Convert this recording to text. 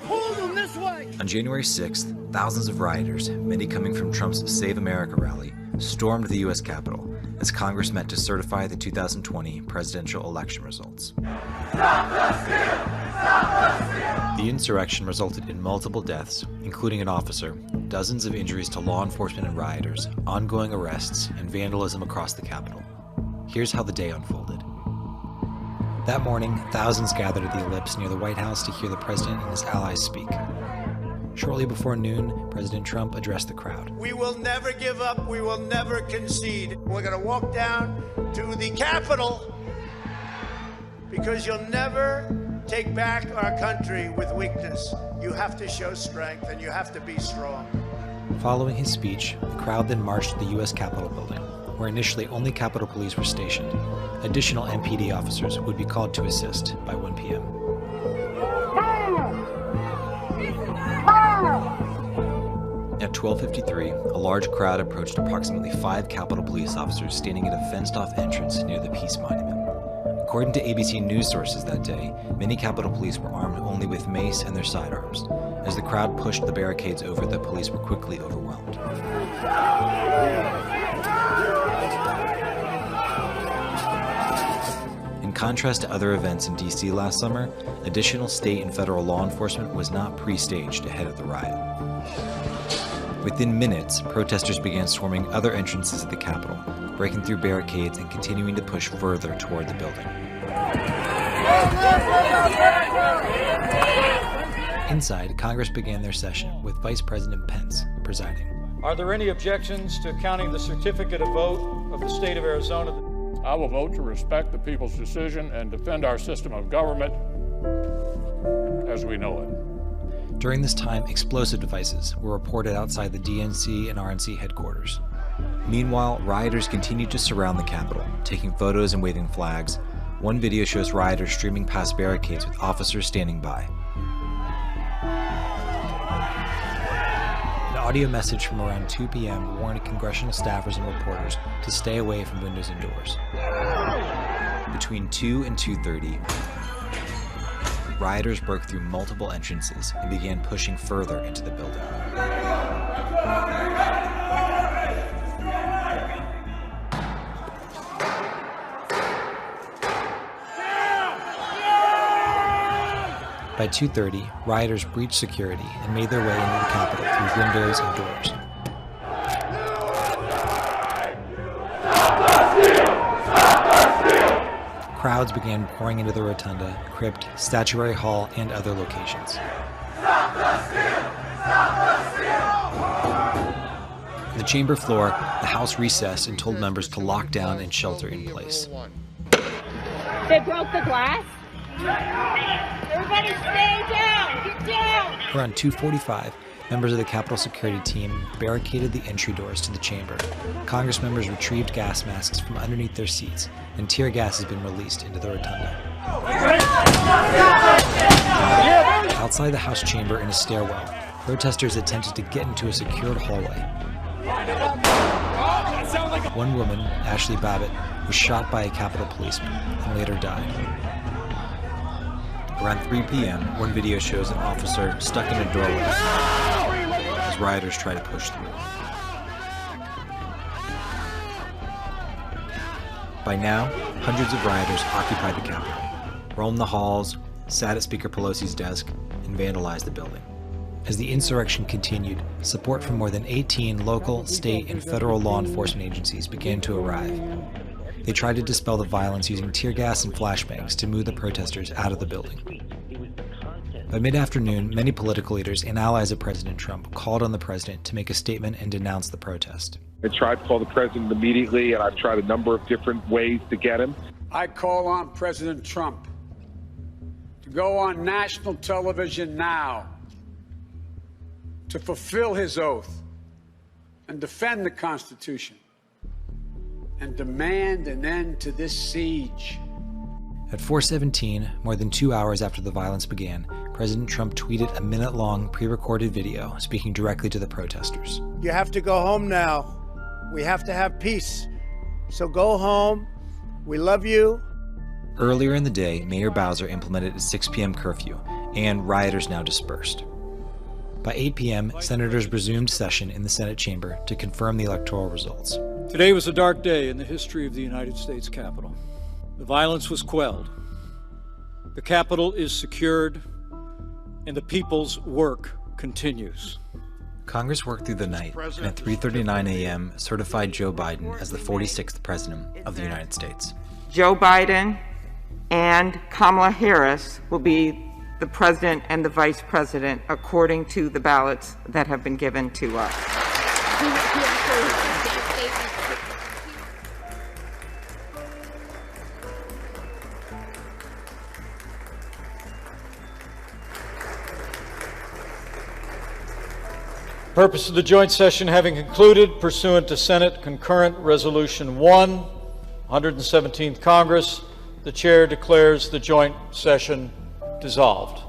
Pull them this way! On January 6th, thousands of rioters, many coming from Trump's Save America rally, stormed the U.S. Capitol as Congress met to certify the 2020 presidential election results. Stop the steal! Stop the steal! The insurrection resulted in multiple deaths, including an officer, dozens of injuries to law enforcement and rioters, ongoing arrests, and vandalism across the Capitol. Here's how the day unfolded. That morning, thousands gathered at the Ellipse near the White House to hear the president and his allies speak. Shortly before noon, President Trump addressed the crowd. We will never give up. We will never concede. We're going to walk down to the Capitol because you'll never take back our country with weakness. You have to show strength and you have to be strong. Following his speech, the crowd then marched to the U.S. Capitol building, where initially only Capitol Police were stationed. Additional MPD officers would be called to assist by 1 p.m. At 12:53, a large crowd approached approximately 5 Capitol Police officers standing at a fenced-off entrance near the Peace Monument. According to ABC News sources that day, many Capitol Police were armed only with mace and their sidearms. As the crowd pushed the barricades over, the police were quickly overwhelmed. In contrast to other events in D.C. last summer, additional state and federal law enforcement was not pre-staged ahead of the riot. Within minutes, protesters began swarming other entrances of the Capitol, breaking through barricades and continuing to push further toward the building. Inside, Congress began their session with Vice President Pence presiding. Are there any objections to counting the certificate of vote of the state of Arizona? I will vote to respect the people's decision and defend our system of government as we know it. During this time, explosive devices were reported outside the DNC and RNC headquarters. Meanwhile, rioters continued to surround the Capitol, taking photos and waving flags. One video shows rioters streaming past barricades with officers standing by. An audio message from around 2 p.m. warned congressional staffers and reporters to stay away from windows and doors. Between 2 and 2:30, rioters broke through multiple entrances and began pushing further into the building. By 2:30, rioters breached security and made their way into the Capitol through windows and doors. Crowds began pouring into the Rotunda, Crypt, Statuary Hall, and other locations. Stop the steal! Stop the steal! On the chamber floor, the House recessed and told members to lock down and shelter in place. They broke the glass? Everybody stay down! Get down! Around 2:45, members of the Capitol security team barricaded the entry doors to the chamber. Congress members retrieved gas masks from underneath their seats, and tear gas has been released into the Rotunda. Outside the House chamber in a stairwell, protesters attempted to get into a secured hallway. One woman, Ashli Babbitt, was shot by a Capitol policeman and later died. Around 3 p.m., one video shows an officer stuck in a doorway as rioters try to push through. By now, hundreds of rioters occupied the Capitol, roamed the halls, sat at Speaker Pelosi's desk, and vandalized the building. As the insurrection continued, support from more than 18 local, state, and federal law enforcement agencies began to arrive. They tried to dispel the violence using tear gas and flashbangs to move the protesters out of the building. By mid-afternoon, many political leaders and allies of President Trump called on the president to make a statement and denounce the protest. I tried to call the president immediately, and I've tried a number of different ways to get him. I call on President Trump to go on national television now to fulfill his oath and defend the Constitution and demand an end to this siege. At 4:17, more than 2 hours after the violence began, President Trump tweeted a minute-long pre-recorded video speaking directly to the protesters. You have to go home now. We have to have peace. So go home. We love you. Earlier in the day, Mayor Bowser implemented a 6 p.m. curfew and rioters now dispersed. By 8 p.m., senators resumed session in the Senate chamber to confirm the electoral results. Today was a dark day in the history of the United States Capitol. The violence was quelled. The Capitol is secured, and the people's work continues. Congress worked through the night, and at 3:39 a.m. certified Joe Biden as the 46th President of the United States. Joe Biden and Kamala Harris will be the President and the Vice President according to the ballots that have been given to us. Purpose of the joint session having concluded, pursuant to Senate Concurrent Resolution 1, 117th Congress, the chair declares the joint session dissolved.